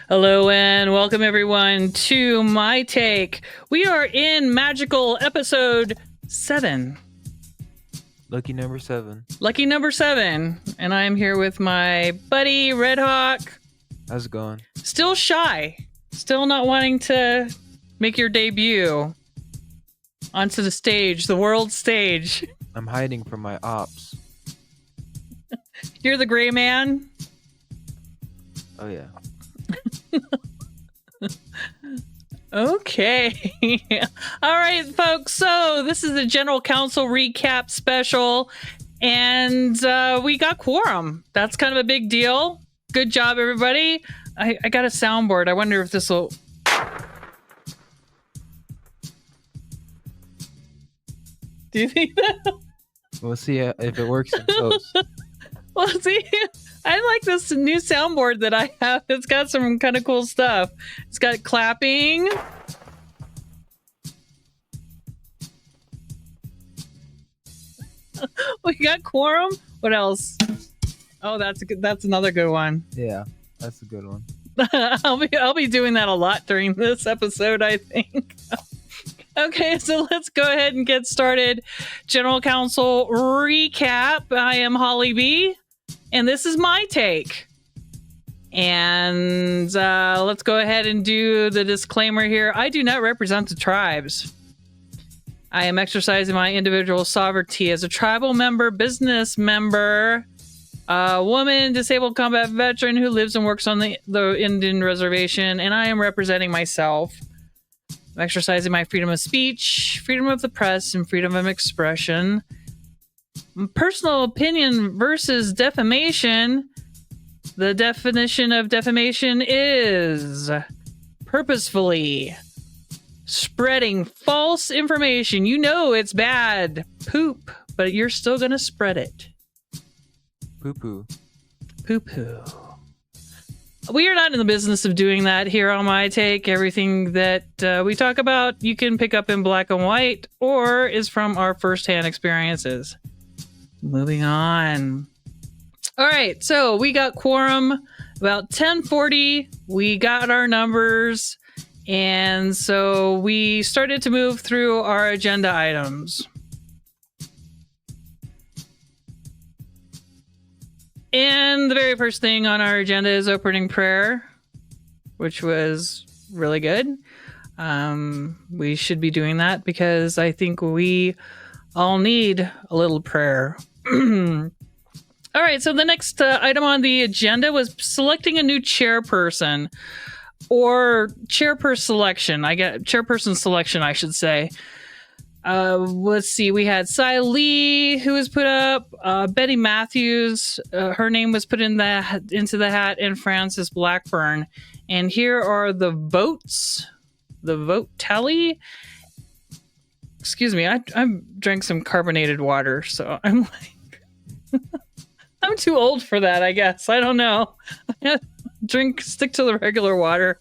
Hello and welcome everyone to My Take. We are in magical episode 7. Lucky number 7. Lucky number 7. And I am here with my buddy Red Hawk. How's it going? Still shy. Still not wanting to make your debut onto the stage, the world stage. I'm hiding from my ops. You're the gray man? Oh yeah. Okay. All right, folks. So this is a general council recap special, and we got quorum. That's kind of a big deal. Good job, everybody. I got a soundboard. I wonder if this will... Do you think that... We'll see if it works in post. Well, see, I like this new soundboard that I have. It's got some kind of cool stuff. It's got clapping. We got quorum. What else? Oh, that's another good one. Yeah, that's a good one. I'll be doing that a lot during this episode, I think. Okay, so let's go ahead and get started. General Council recap. I am Holly B, and this is my take. And let's go ahead and do the disclaimer here. I do not represent the tribes. I am exercising my individual sovereignty as a tribal member, business member, woman, disabled combat veteran who lives and works on the Indian reservation, and I am representing myself. I'm exercising my freedom of speech, freedom of the press, and freedom of expression. Personal opinion versus defamation. The definition of defamation is purposefully spreading false information. You know it's bad poop, but you're still going to spread it. Poo-poo. Poo-poo. We are not in the business of doing that here on My Take. Everything that we talk about, you can pick up in black and white or is from our firsthand experiences. Moving on. All right, so we got quorum about 10:40. We got our numbers, and so we started to move through our agenda items. And the very first thing on our agenda is opening prayer, which was really good. We should be doing that because I think we all need a little prayer. All right, so the next item on the agenda was selecting a new chairperson or chairperson selection. Chairperson selection, I should say. Let's see. We had Cy Lee, who was put up. Betty Matthews, her name was put into the hat, and Francis Blackburn. And here are the votes. The vote tally. Excuse me. I drank some carbonated water, so I'm like, I'm too old for that. I guess I don't know. Stick to the regular water.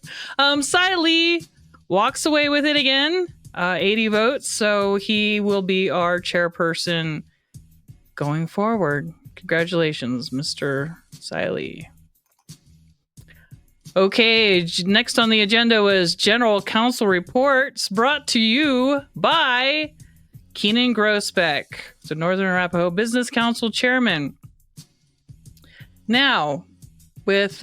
Cy Lee walks away with it again. 80 votes, so he will be our chairperson going forward. Congratulations, Mr. Siley. Okay, next on the agenda was General Council Reports, brought to you by Keenan Grosbeck, the Northern Arapaho Business Council Chairman. Now, with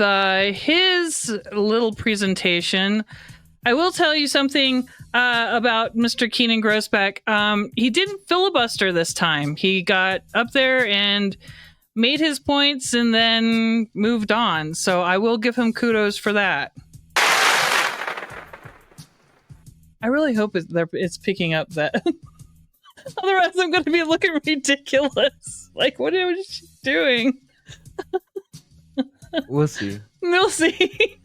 his little presentation, I will tell you something about Mr. Keenan Grosbeck. He didn't filibuster this time. He got up there and made his points and then moved on. So I will give him kudos for that. I really hope it's picking up that. Otherwise, I'm going to be looking ridiculous. Like, what is she doing? We'll see. We'll see.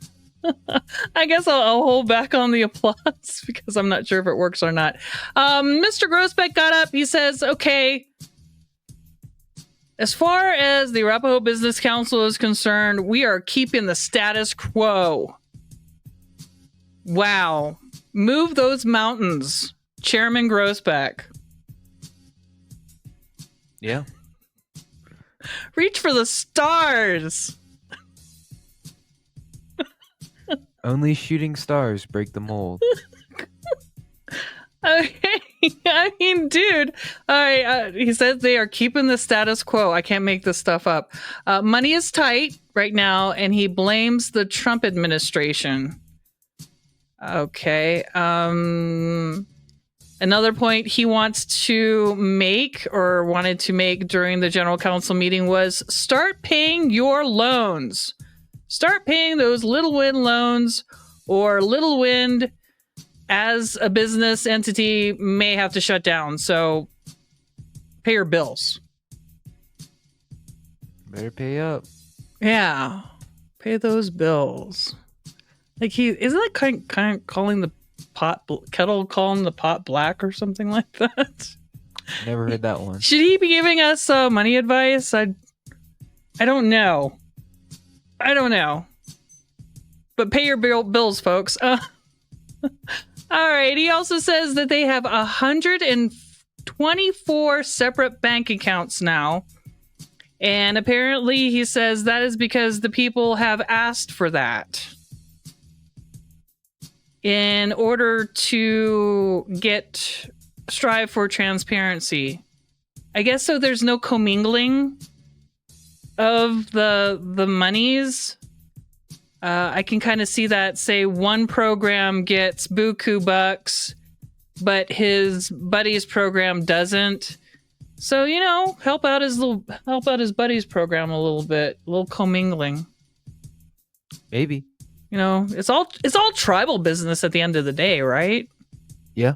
I guess I'll hold back on the applause because I'm not sure if it works or not. Mr. Grosbeck got up. He says, okay, as far as the Arapaho Business Council is concerned, we are keeping the status quo. Wow. Move those mountains, Chairman Grosbeck. Yeah. Reach for the stars. Only shooting stars break the mold. Okay, I mean, dude. All right, he says they are keeping the status quo. I can't make this stuff up. Money is tight right now, and he blames the Trump administration. Okay. Another point he wants to make or wanted to make during the general council meeting was start paying your loans. Start paying those Little Wind loans, or Little Wind as a business entity may have to shut down. So pay your bills. Better pay up. Yeah. Pay those bills. Like he isn't that kind of calling the kettle calling the pot black or something like that? Never heard that one. Should he be giving us money advice? I don't know. I don't know. But pay your bills, folks. All right. He also says that they have 124 separate bank accounts now. And apparently he says that is because the people have asked for that in order to strive for transparency. I guess so there's no commingling of the monies. I can kind of see that, say one program gets buku bucks, but his buddy's program doesn't. So, help out his buddy's program a little bit, a little commingling. Maybe. It's all tribal business at the end of the day, right? Yeah.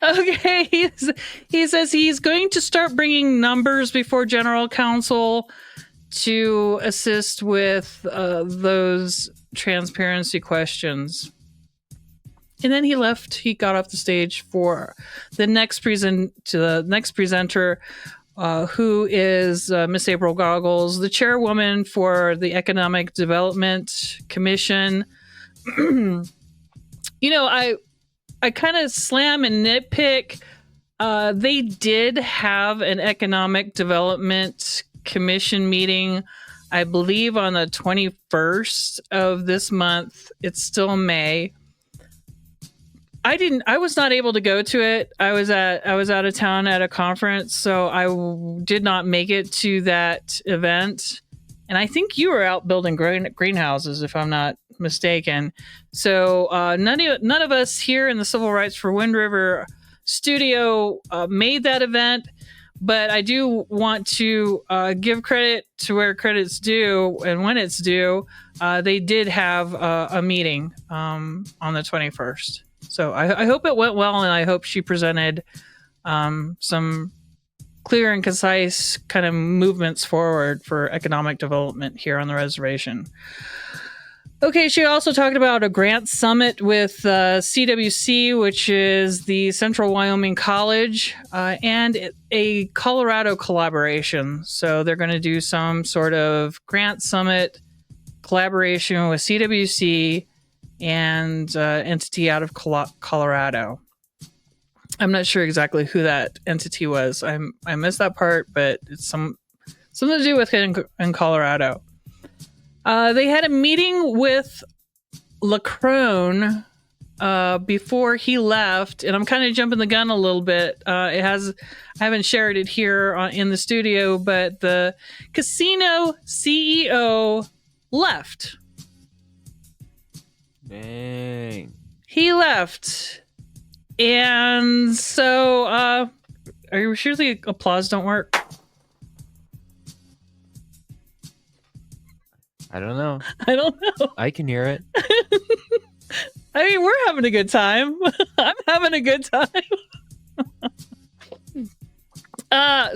Okay, he says he's going to start bringing numbers before general council to assist with those transparency questions. And then he left. He got off the stage for the next presenter, who is Miss April Goggles, the chairwoman for the Economic Development Commission. I kind of slam and nitpick. They did have an Economic Development Commission meeting, I believe, on the 21st of this month. It's still May. I was not able to go to it. I was out of town at a conference, so I did not make it to that event. And I think you were out building greenhouses, if I'm not mistaken. So none of us here in the Civil Rights for Wind River studio made that event, but I do want to give credit to where credit's due, and when it's due. They did have a meeting on the 21st. So I hope it went well, and I hope she presented some clear and concise kind of movements forward for economic development here on the reservation. Okay, she also talked about a grant summit with CWC, which is the Central Wyoming College, and a Colorado collaboration. So they're going to do some sort of grant summit collaboration with CWC and entity out of Colorado. I'm not sure exactly who that entity was. I missed that part, but it's something to do with it in Colorado. They had a meeting with Lacrone before he left, and I'm kind of jumping the gun a little bit. I haven't shared it here in the studio, but the casino CEO left. Dang. He left. And so, are you sure the applause don't work? I don't know. I don't know. I can hear it. I mean, we're having a good time. I'm having a good time.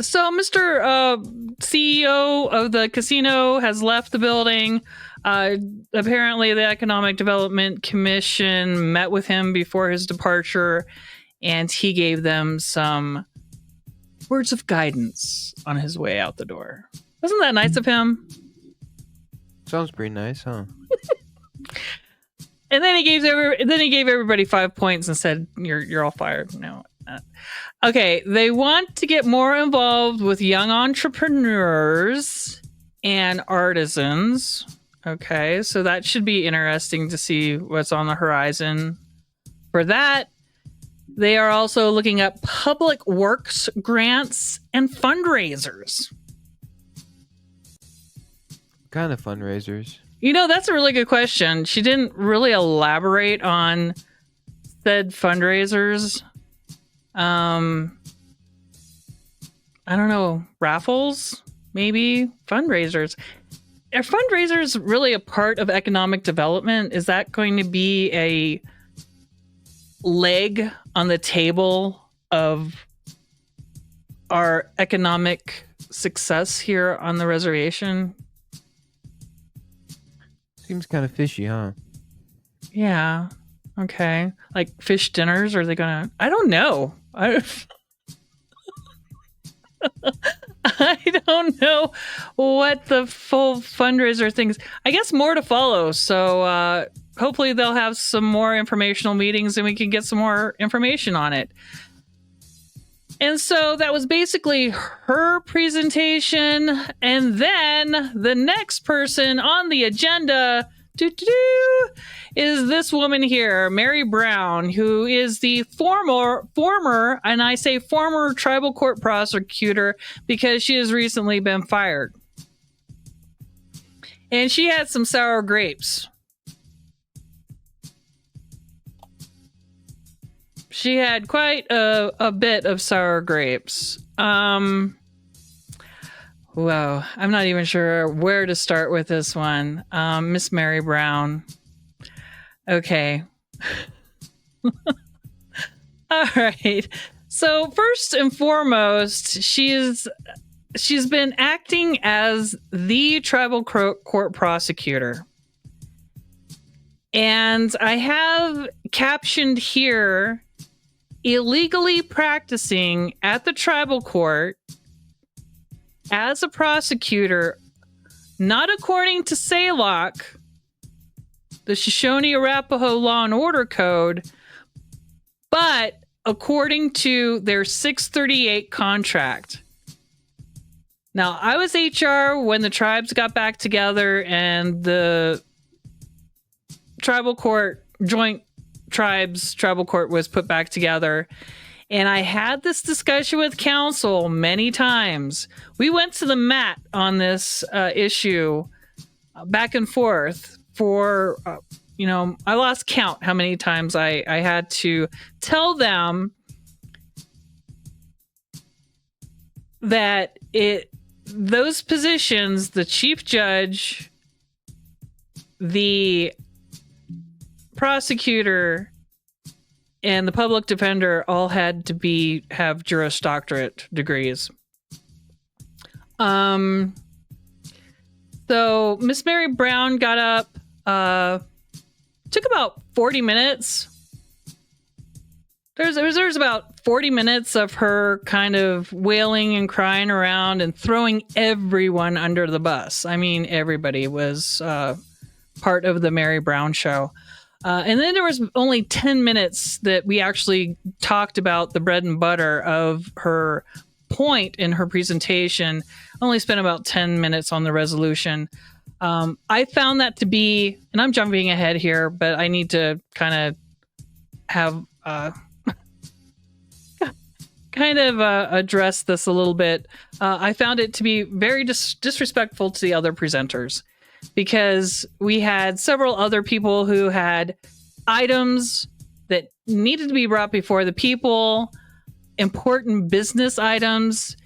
So Mr. CEO of the casino has left the building. Apparently the Economic Development Commission met with him before his departure, and he gave them some words of guidance on his way out the door. Wasn't that nice of him? Sounds pretty nice, huh? And then he gave everybody 5 points and said, "You're all fired." No. Okay, they want to get more involved with young entrepreneurs and artisans. Okay, so that should be interesting to see what's on the horizon for that. They are also looking at public works grants and fundraisers. What kind of fundraisers? That's a really good question. She didn't really elaborate on said fundraisers. I don't know, raffles, maybe fundraisers. Are fundraisers really a part of economic development? Is that going to be a leg on the table of our economic success here on the reservation? Seems kind of fishy, huh? Yeah. Okay. Like fish dinners? Are they gonna? I don't know. I don't know what the full fundraiser things. I guess more to follow. So hopefully they'll have some more informational meetings and we can get some more information on it. And so that was basically her presentation. And then the next person on the agenda is this woman here, Mary Brown, who is the former, and I say former tribal court prosecutor because she has recently been fired. And she had some sour grapes. She had quite a bit of sour grapes. Wow, I'm not even sure where to start with this one. Miss Mary Brown. Okay. All right. So first and foremost, she's been acting as the tribal court prosecutor. And I have captioned here, illegally practicing at the tribal court as a prosecutor, not according to SALOC, the Shoshone-Arapaho Law and Order Code, but according to their 638 contract. Now, I was HR when the tribes got back together and the tribal court, joint tribes tribal court was put back together. And I had this discussion with counsel many times. We went to the mat on this issue back and forth for, I lost count how many times I had to tell them that those positions, the chief judge, the prosecutor, and the public defender all had to have Juris Doctorate degrees. So Miss Mary Brown got up, took about 40 minutes. There's about 40 minutes of her kind of wailing and crying around and throwing everyone under the bus. I mean, everybody was part of the Mary Brown show. And then there was only 10 minutes that we actually talked about the bread and butter of her point in her presentation. Only spent about 10 minutes on the resolution. I found that to be, and I'm jumping ahead here, but I need to kind of have address this a little bit. I found it to be very disrespectful to the other presenters, because we had several other people who had items that needed to be brought before the people, important business items,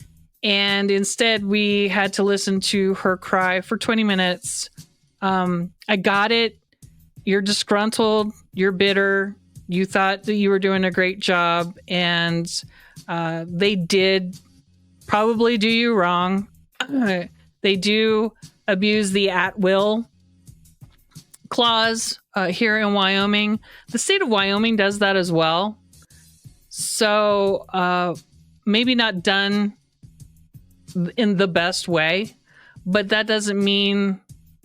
and instead we had to listen to her cry for 20 minutes. I got it. You're disgruntled. You're bitter. You thought that you were doing a great job, and they did probably do you wrong. They do abuse the at-will clause here in Wyoming. The state of Wyoming does that as well. So maybe not done in the best way, but that doesn't mean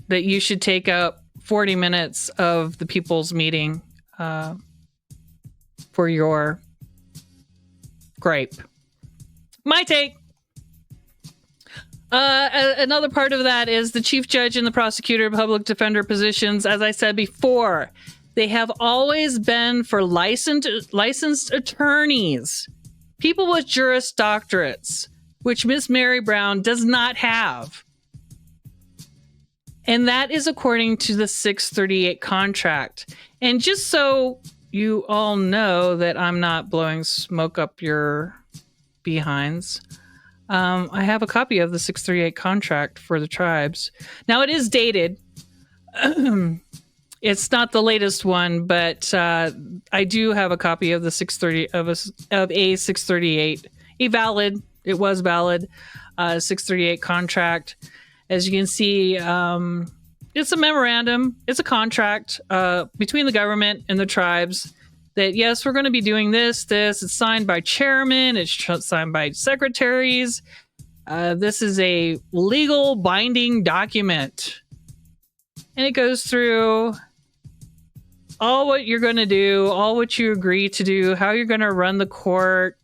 that you should take up 40 minutes of the people's meeting for your gripe. My take. Another part of that is the chief judge and the prosecutor and public defender positions. As I said before, they have always been for licensed attorneys, people with Juris Doctorates, which Miss Mary Brown does not have. And that is according to the 638 contract. And just so you all know that I'm not blowing smoke up your behinds, I have a copy of the 638 contract for the tribes. Now, it is dated. It's not the latest one, but I do have a copy of the 630 of a 638, it was valid 638 contract. As you can see, it's a memorandum. It's a contract between the government and the tribes that, yes, we're going to be doing this. It's signed by chairmen. It's signed by secretaries. This is a legal binding document. And it goes through all what you're going to do, all what you agree to do, how you're going to run the court,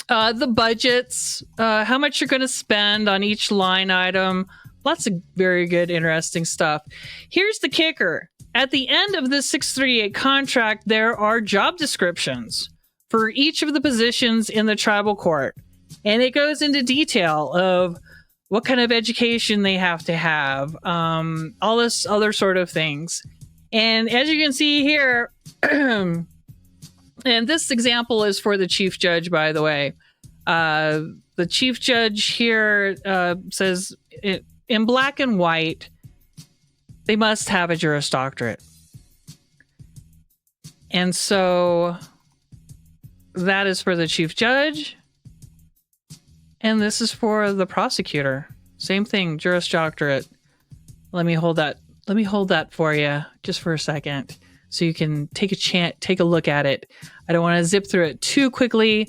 the budgets, how much you're going to spend on each line item. Lots of very good, interesting stuff. Here's the kicker. At the end of the 638 contract, there are job descriptions for each of the positions in the tribal court. And it goes into detail of what kind of education they have to have, all this other sort of things. And as you can see here, and this example is for the chief judge, by the way. The chief judge here says in black and white, they must have a Juris Doctorate. And so that is for the chief judge. And this is for the prosecutor. Same thing, Juris Doctorate. Let me hold that for you just for a second so you can take a look at it. I don't want to zip through it too quickly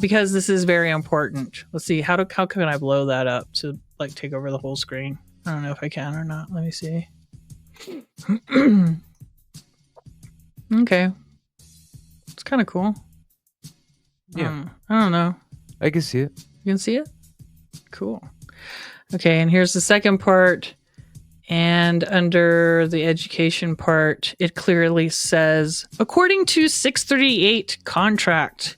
because this is very important. Let's see, how can I blow that up to like take over the whole screen? I don't know if I can or not. Let me see. Okay. It's kind of cool. Yeah. I don't know. I can see it. You can see it? Cool. Okay, and here's the second part. And under the education part, it clearly says, according to 638 contract,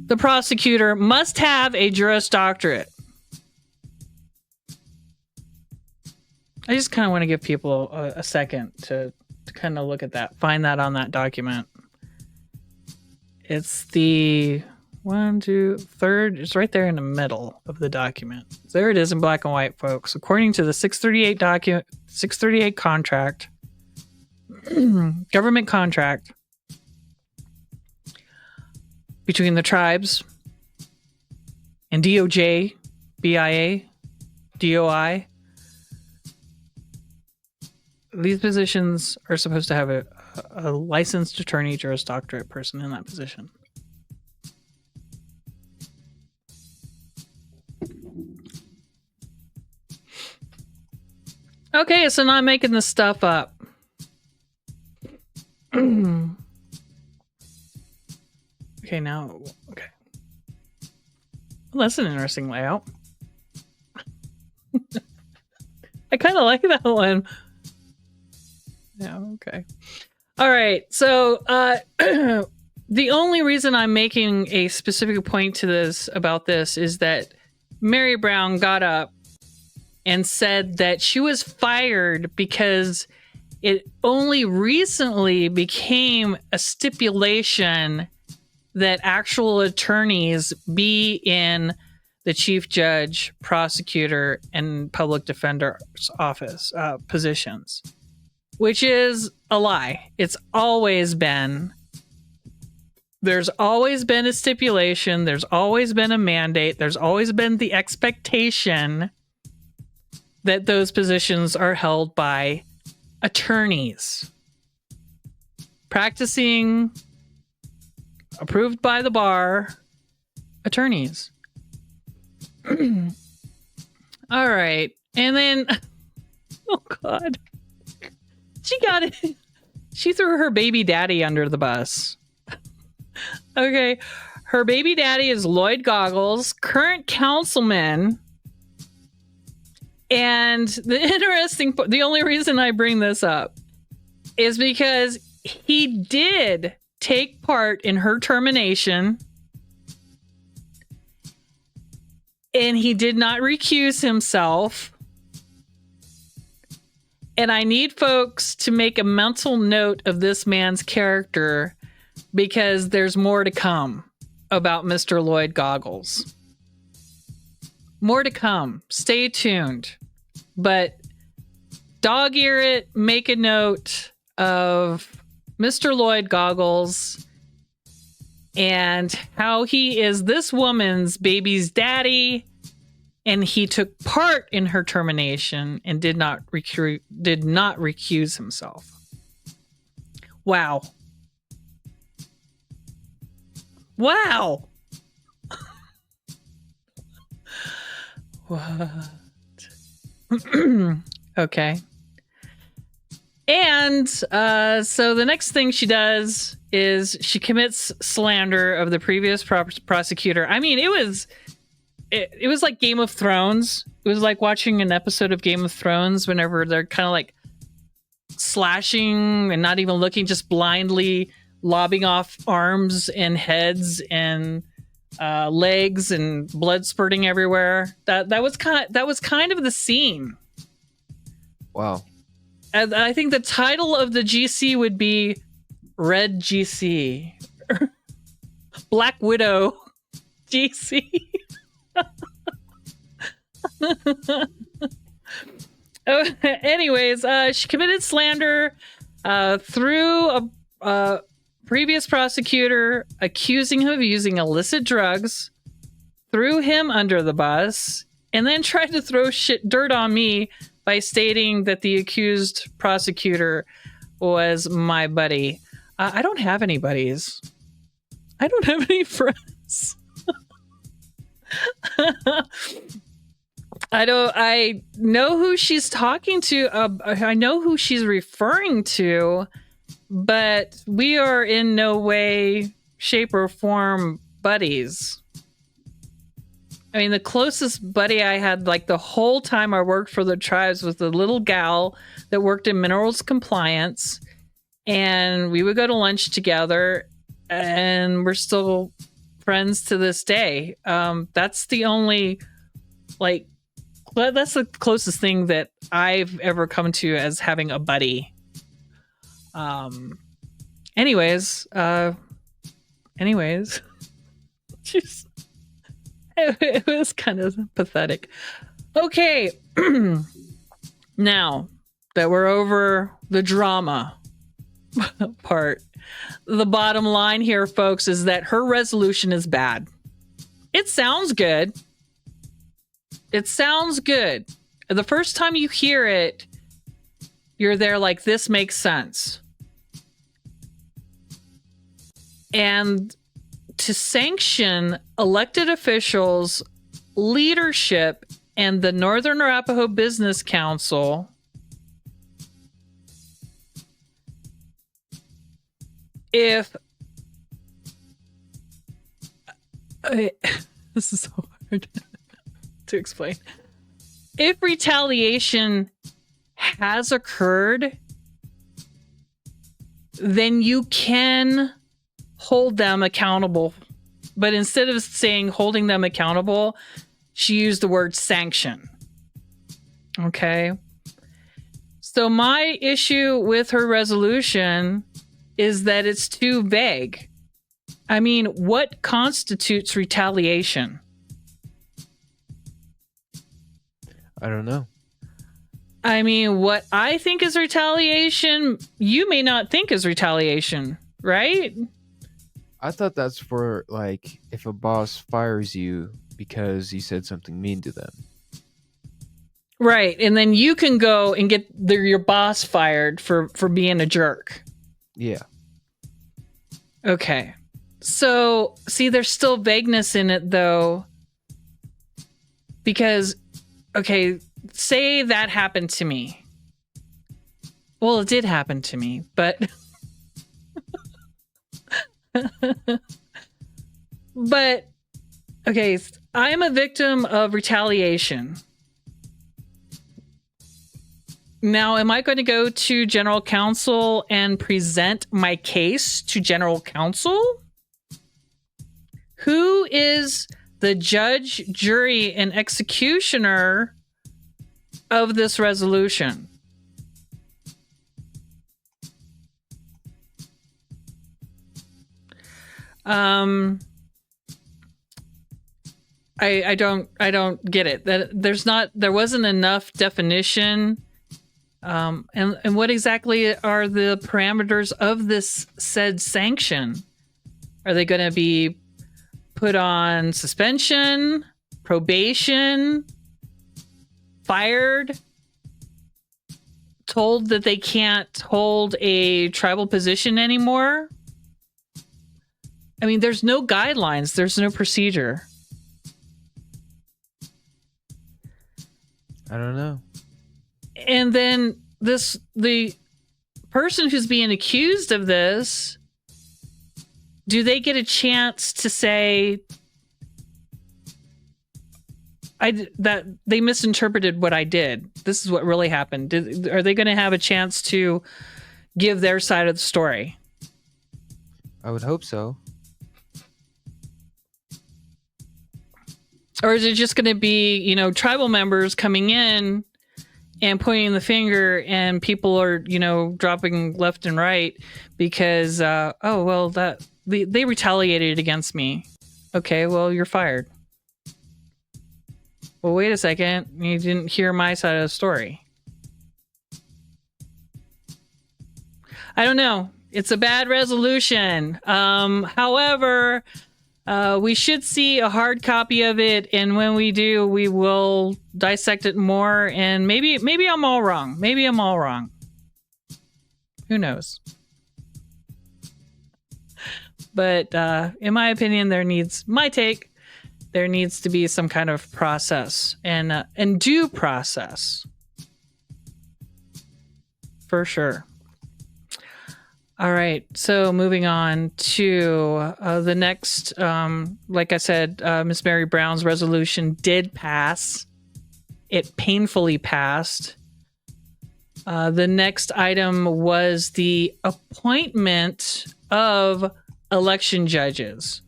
the prosecutor must have a Juris Doctorate. I just kind of want to give people a second to kind of look at that, find that on that document. It's the third, it's right there in the middle of the document. There it is in black and white, folks. According to the 638 contract, government contract between the tribes and DOJ, BIA, DOI, these positions are supposed to have a licensed attorney, Juris Doctorate person in that position. Okay, so not making this stuff up. Okay, now, okay. Well, that's an interesting layout. I kind of like that one. Yeah, okay. All right, so the only reason I'm making a specific point to this about this is that Mary Brown got up and said that she was fired because it only recently became a stipulation that actual attorneys be in the chief judge, prosecutor, and public defender's office positions, which is a lie. It's always been. There's always been a stipulation. There's always been a mandate. There's always been the expectation that those positions are held by attorneys practicing, approved by the bar, attorneys. All right. And then, oh God, she got it. She threw her baby daddy under the bus. Okay. Her baby daddy is Lloyd Goggles, current councilman. And the only reason I bring this up is because he did take part in her termination, and he did not recuse himself. And I need folks to make a mental note of this man's character, because there's more to come about Mr. Lloyd Goggles. More to come. Stay tuned. But dog ear it, make a note of Mr. Lloyd Goggles and how he is this woman's baby's daddy, and he took part in her termination and did not recuse himself. Wow. Wow. What? Okay. And so the next thing she does is she commits slander of the previous prosecutor. I mean, it was like Game of Thrones. It was like watching an episode of Game of Thrones whenever they're kind of like slashing and not even looking, just blindly lobbing off arms and heads and legs and blood spurting everywhere. That was kind of the scene. Wow. And I think the title of the GC would be Red GC. Black Widow GC. Anyways, she committed slander through a previous prosecutor, accusing him of using illicit drugs, threw him under the bus, and then tried to throw dirt on me by stating that the accused prosecutor was my buddy. I don't have any buddies. I don't have any friends. I know who she's talking to. I know who she's referring to, but we are in no way, shape, or form buddies. I mean, the closest buddy I had, like the whole time I worked for the tribes, was the little gal that worked in minerals compliance, and we would go to lunch together, and we're still friends to this day. That's the only, like, that's the closest thing that I've ever come to as having a buddy. Anyways, just it was kind of pathetic. Okay. Now that we're over the drama part, the bottom line here, folks, is that her resolution is bad. It sounds good. It sounds good. The first time you hear it, you're there like, this makes sense. And to sanction elected officials, leadership, and the Northern Arapaho Business Council, if this is so hard to explain. If retaliation has occurred, then you can hold them accountable. But instead of saying holding them accountable, she used the word sanction. Okay. So my issue with her resolution is that it's too vague. I mean, what constitutes retaliation? I don't know. I mean, what I think is retaliation, you may not think is retaliation, right? I thought that's for, like, if a boss fires you because you said something mean to them. Right. And then you can go and get your boss fired for being a jerk. Yeah. Okay. So, see, there's still vagueness in it, though. Because, okay, say that happened to me. Well, it did happen to me, but... But, okay, I'm a victim of retaliation. Now, am I going to go to General Counsel and present my case to General Counsel? Who is the judge, jury, and executioner of this resolution? I don't get it. That there wasn't enough definition. And what exactly are the parameters of this said sanction? Are they going to be put on suspension, probation, fired, told that they can't hold a tribal position anymore? I mean, there's no guidelines. There's no procedure. I don't know. And then the person who's being accused of this, do they get a chance to say that they misinterpreted what I did? This is what really happened. Are they going to have a chance to give their side of the story? I would hope so. Or is it just going to be, tribal members coming in and pointing the finger, and people are, dropping left and right because, they retaliated against me. Okay, well, you're fired. Well, wait a second. You didn't hear my side of the story. I don't know. It's a bad resolution. However, we should see a hard copy of it, and when we do, we will dissect it more. And maybe I'm all wrong. Maybe I'm all wrong. Who knows? But in my opinion, there needs to be some kind of process and due process for sure. All right, so moving on to the next, like I said, Miss Mary Brown's resolution did pass. It painfully passed. The next item was the appointment of election judges.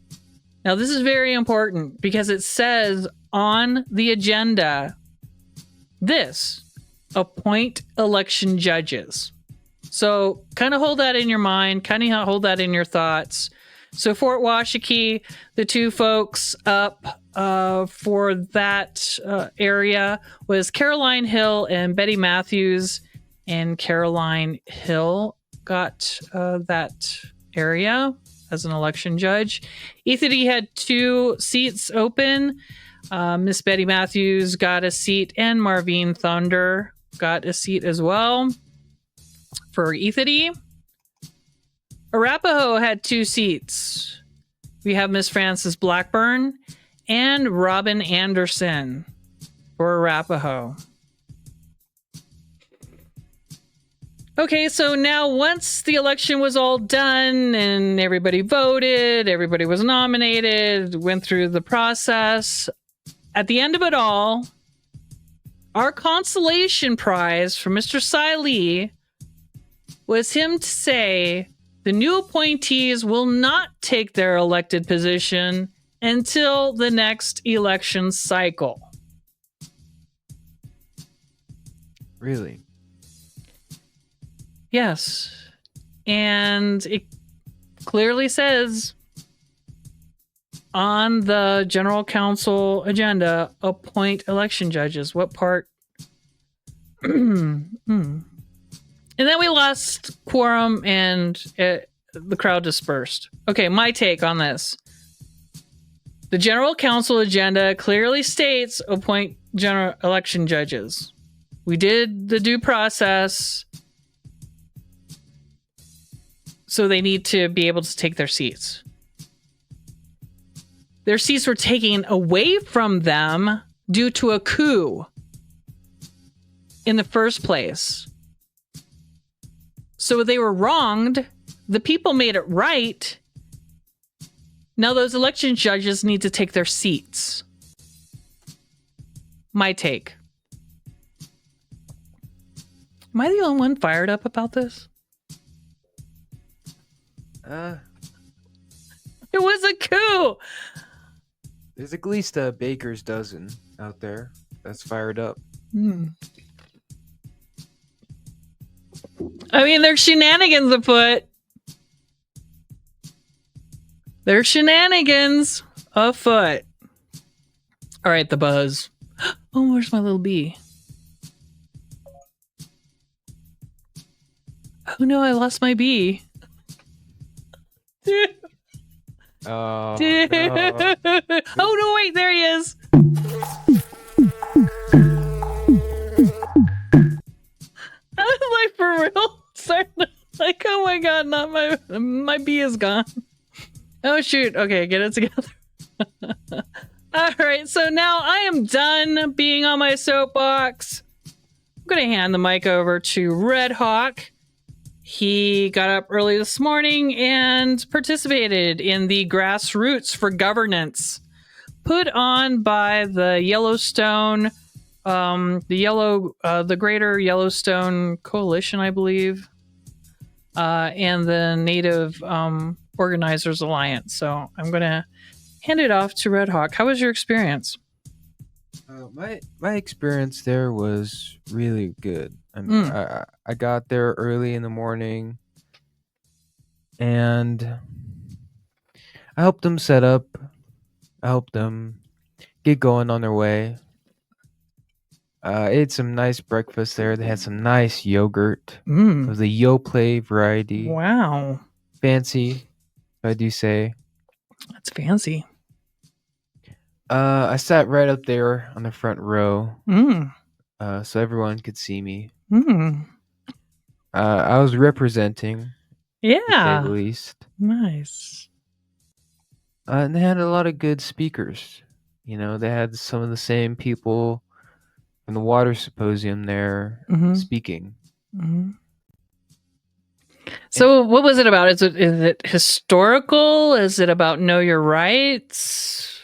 Now, this is very important because it says on the agenda, appoint election judges. So kind of hold that in your mind, kind of hold that in your thoughts. So Fort Washakie, the two folks up for that area was Caroline Hill and Betty Matthews. And Caroline Hill got that area as an election judge. Ethity had 2 seats open. Miss Betty Matthews got a seat, and Marvine Thunder got a seat as well. For Ethity, Arapahoe had 2 seats. We have Miss Frances Blackburn and Robin Anderson for Arapahoe. Okay, so now once the election was all done and everybody voted, everybody was nominated, went through the process, at the end of it all, our consolation prize for Mr. Cy Lee was him to say the new appointees will not take their elected position until the next election cycle. Really? Yes. And it clearly says on the General Counsel agenda, appoint election judges. What part? And then we lost quorum and the crowd dispersed. Okay, my take on this. The General Counsel agenda clearly states appoint general election judges. We did the due process, so they need to be able to take their seats. Their seats were taken away from them due to a coup in the first place. So they were wronged. The people made it right. Now those election judges need to take their seats. My take. Am I the only one fired up about this? Uh, It was a coup. there's at least a baker's dozen out there that's fired up. I mean, there's shenanigans afoot. There's shenanigans afoot. All right, the buzz. Oh, where's my little bee? Oh no, I lost my bee. Oh, No. no. Oh no, wait, there he is. I was like, for real? Sorry. Like, oh my god, not my bee is gone. Oh shoot. Okay, get it together. All right, so now I am done being on my soapbox. I'm gonna hand the mic over to Red Hawk. He got up early this morning and participated in the Grassroots for Governance put on by the Yellowstone, the Greater Yellowstone Coalition, I believe, and the Native Organizers Alliance. So I'm gonna hand it off to Red Hawk. How was your experience? My experience there was really good. I mean, I got there early in the morning, and I helped them set up. I helped them get going on their way. I ate some nice breakfast there. They had some nice yogurt. It was a Yoplait variety. Wow. Fancy, if I do say. That's fancy. I sat right up there on the front row, so everyone could see me. I was representing, to say the least. Nice. And they had a lot of good speakers. You know, they had some of the same people from the water symposium there speaking. So what was it about? Is it historical? Is it about know your rights?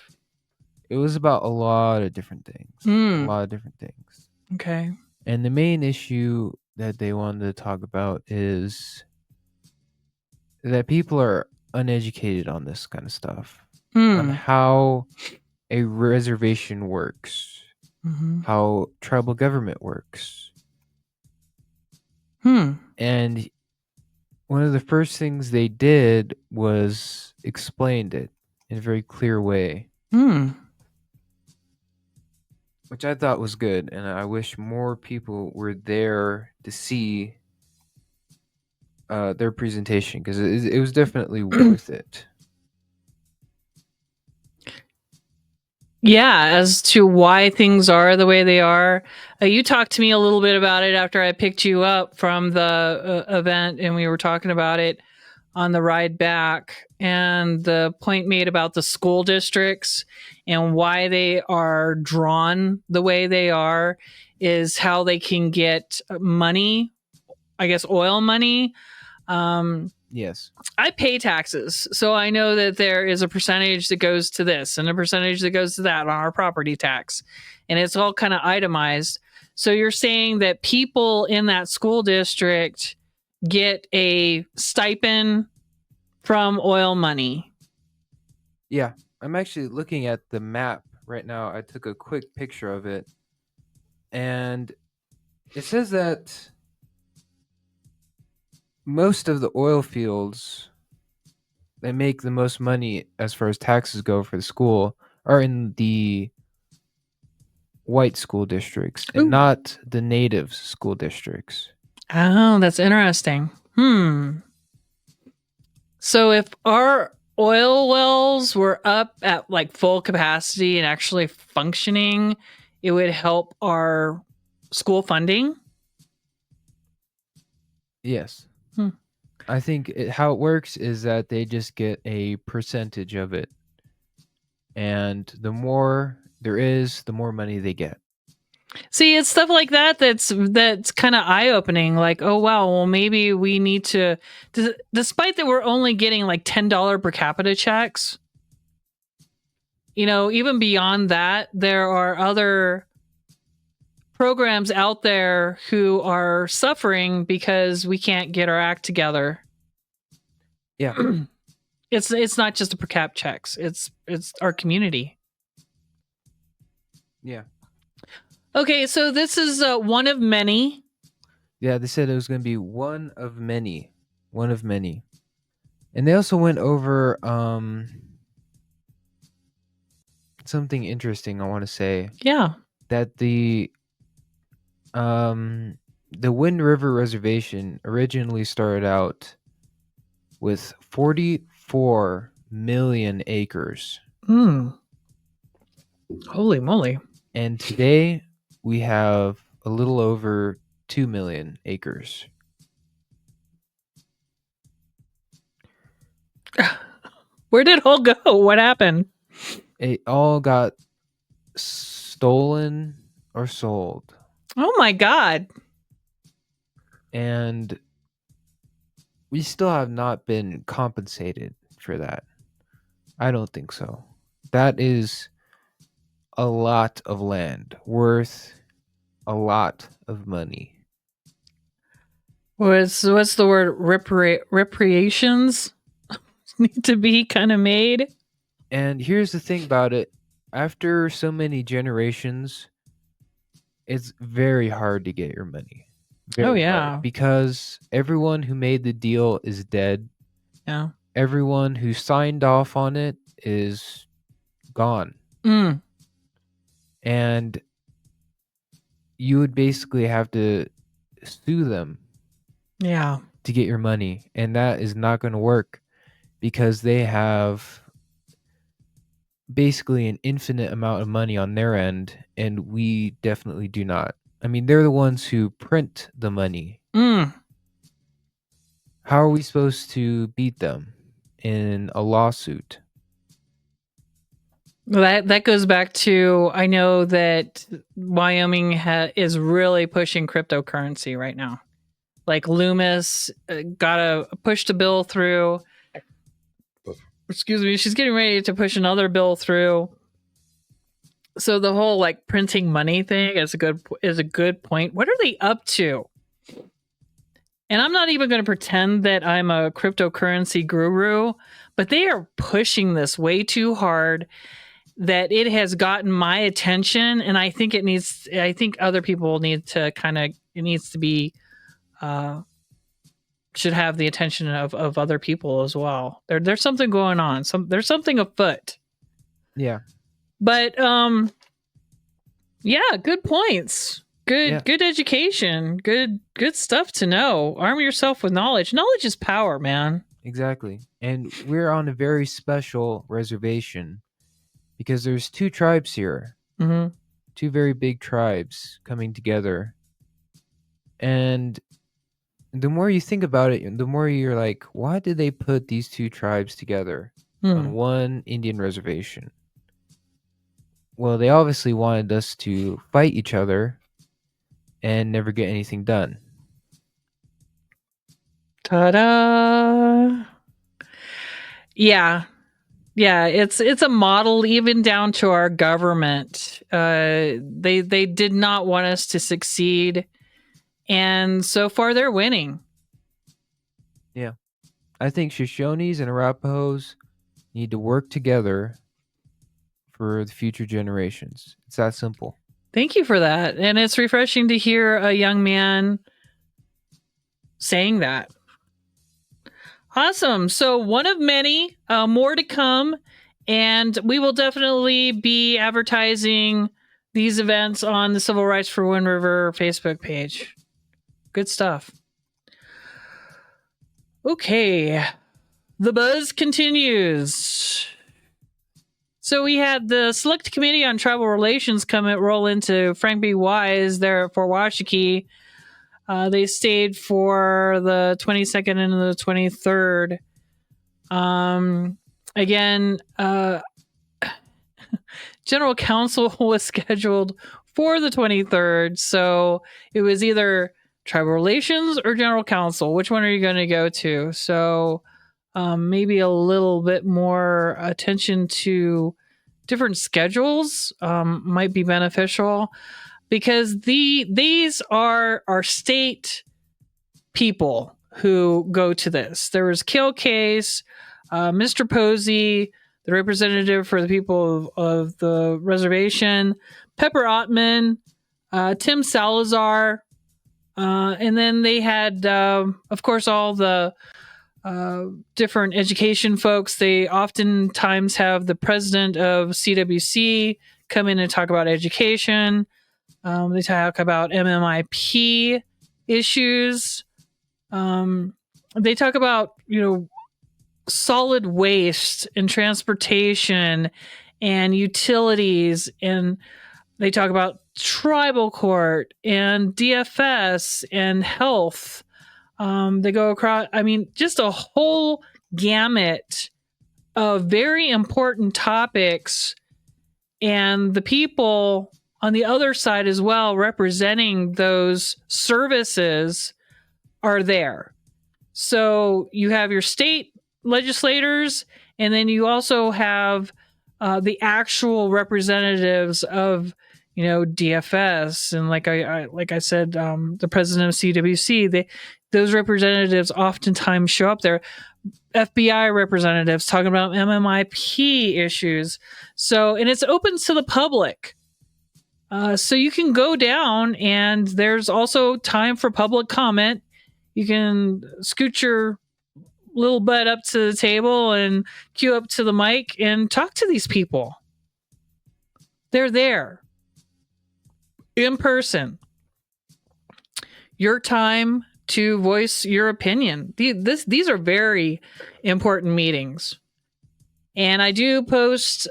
It was about a lot of different things. A lot of different things. Okay. And the main issue that they wanted to talk about is that people are uneducated on this kind of stuff. On how a reservation works. How tribal government works. And one of the first things they did was explained it in a very clear way. Which I thought was good, and I wish more people were there to see their presentation, because it was definitely worth it. Yeah, as to why things are the way they are. You talked to me a little bit about it after I picked you up from the event, and we were talking about it on the ride back, and the point made about the school districts and why they are drawn the way they are is how they can get money, I guess oil money. Yes. I pay taxes, so I know that there is a percentage that goes to this and a percentage that goes to that on our property tax, and it's all kind of itemized. So you're saying that people in that school district get a stipend from oil money? Yeah, I'm actually looking at the map right now. I took a quick picture of it, and it says that most of the oil fields that make the most money as far as taxes go for the school are in the white school districts and not the native school districts. Oh, that's interesting. So if our oil wells were up at like full capacity and actually functioning, it would help our school funding? Yes. I think how it works is that they just get a percentage of it. And the more there is, the more money they get. See, it's stuff like that that's kind of eye-opening. Like, oh wow, well maybe we need to, despite that we're only getting like $10 per capita checks, even beyond that, there are other programs out there who are suffering because we can't get our act together. Yeah. It's not just the per cap checks. It's our community. Yeah. Okay, so this is one of many. Yeah, they said it was going to be one of many. One of many. And they also went over something interesting I want to say. Yeah. That the Wind River Reservation originally started out with 44 million acres. Holy moly. And today we have a little over 2 million acres. Where did it all go? What happened? It all got stolen or sold. Oh my God. And we still have not been compensated for that. I don't think so. That is a lot of land worth a lot of money. What's the word? Reparations need to be kind of made. And here's the thing about it. After so many generations, it's very hard to get your money. Very hard. Because everyone who made the deal is dead. Yeah. Everyone who signed off on it is gone. And you would basically have to sue them. Yeah. To get your money. And that is not going to work because they have basically an infinite amount of money on their end, and we definitely do not. I mean, they're the ones who print the money. How are we supposed to beat them in a lawsuit? That goes back to, I know that Wyoming is really pushing cryptocurrency right now. Like Loomis pushed a bill through. Excuse me, she's getting ready to push another bill through. So the whole like printing money thing is a good point. What are they up to? And I'm not even going to pretend that I'm a cryptocurrency guru, but they are pushing this way too hard that it has gotten my attention. And I think other people need to it needs to be, should have the attention of other people as well. There's something going on. There's something afoot. Yeah. But, yeah, good points. Good education. Good stuff to know. Arm yourself with knowledge. Knowledge is power, man. Exactly. And we're on a very special reservation because there's two tribes here. Mm-hmm. Two very big tribes coming together. And the more you think about it, the more you're like, why did they put these two tribes together on one Indian reservation? Well, they obviously wanted us to fight each other and never get anything done. Ta-da! Yeah. Yeah, it's a model even down to our government. They did not want us to succeed, and so far they're winning. Yeah. I think Shoshones and Arapahoes need to work together for the future generations. It's that simple. Thank you for that. And it's refreshing to hear a young man saying that. Awesome. So one of many, more to come. And we will definitely be advertising these events on the Civil Rights for Wind River Facebook page. Good stuff. Okay. The buzz continues. So we had the Select Committee on Tribal Relations roll into Frank B. Wise there at Fort Washakie. They stayed for the 22nd and the 23rd. Again, General Council was scheduled for the 23rd, so it was either Tribal Relations or General Council. Which one are you going to go to? So maybe a little bit more attention to different schedules might be beneficial, because these are our state people who go to this. There was Kill Case, Mr. Posey, the representative for the people of the reservation, Pepper Ottman, Tim Salazar, and then they had, of course, all the different education folks. They oftentimes have the president of CWC come in and talk about education. They talk about MMIP issues. They talk about, solid waste and transportation and utilities, and they talk about tribal court and DFS and health. They go across, just a whole gamut of very important topics, and the people on the other side as well representing those services are there. So you have your state legislators, and then you also have the actual representatives of, DFS, and like I said, the president of CWC. Those representatives oftentimes show up there. FBI representatives talking about MMIP issues. So, and it's open to the public. So you can go down, and there's also time for public comment. You can scoot your little butt up to the table and queue up to the mic and talk to these people. They're there in person. Your time to voice your opinion. These are very important meetings. And I do post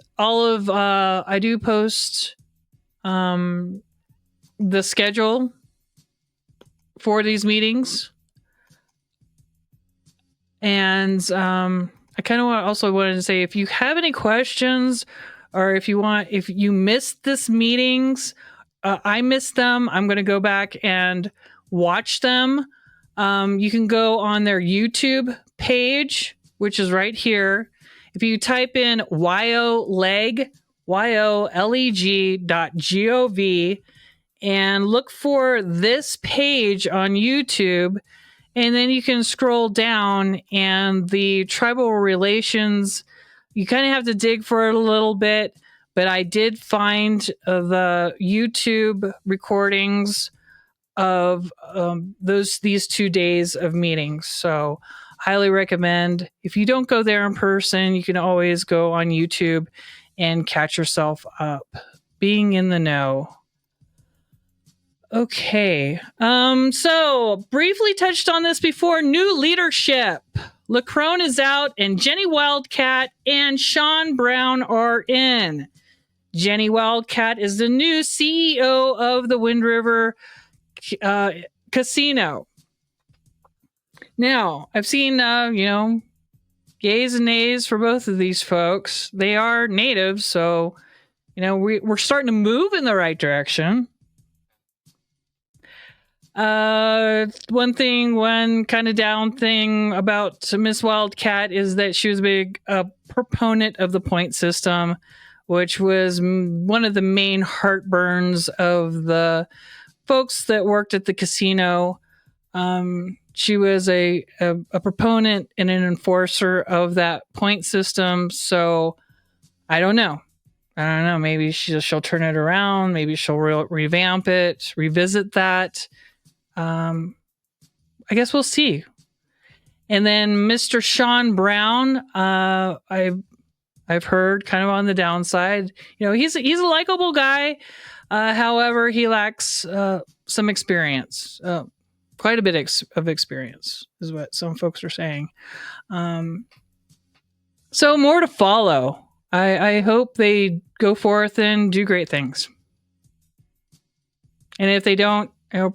the schedule for these meetings. And I kind of also wanted to say, if you have any questions, or if you missed this meetings, I missed them, I'm going to go back and watch them. You can go on their YouTube page, which is right here. If you type in YOLEG, YOLEG.gov, and look for this page on YouTube, and then you can scroll down, and the tribal relations, you kind of have to dig for it a little bit, but I did find the YouTube recordings of these 2 days of meetings. So highly recommend. If you don't go there in person, you can always go on YouTube and catch yourself up. Being in the know. Okay. So briefly touched on this before. New leadership. LaCrone is out, and Jenny Wildcat and Sean Brown are in. Jenny Wildcat is the new CEO of the Wind River Casino. Now, I've seen, yays and nays for both of these folks. They are natives, so, we're starting to move in the right direction. One kind of down thing about Miss Wildcat is that she was a big proponent of the point system, which was one of the main heartburns of the folks that worked at the casino. She was a proponent and an enforcer of that point system. So I don't know. Maybe she'll turn it around. Maybe she'll revamp it, revisit that. I guess we'll see. And then Mr. Sean Brown, I've heard kind of on the downside. He's a likable guy. However, he lacks some experience. Quite a bit of experience is what some folks are saying. So more to follow. I hope they go forth and do great things. And if they don't, I'll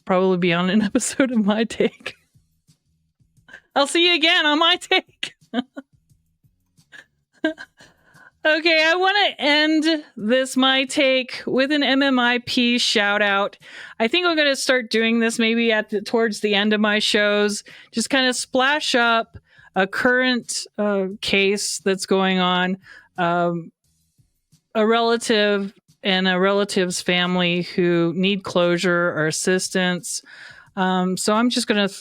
probably be on an episode of My Take. I'll see you again on My Take. Okay, I want to end this My Take with an MMIP shout out. I think I'm going to start doing this maybe towards the end of my shows. Just kind of splash up a current case that's going on. a relative and a relative's family who need closure or assistance. So I'm just going to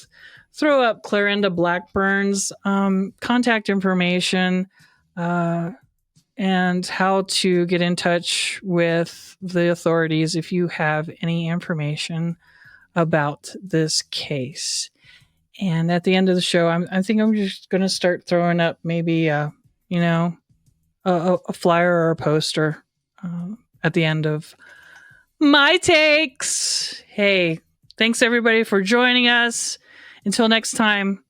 throw up Clarinda Blackburn's contact information and how to get in touch with the authorities if you have any information about this case. And at the end of the show, I think I'm just going to start throwing up maybe, a flyer or a poster at the end of my takes. Hey, thanks everybody for joining us. Until next time,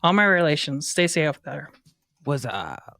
all my relations, stay safe out there. What's up?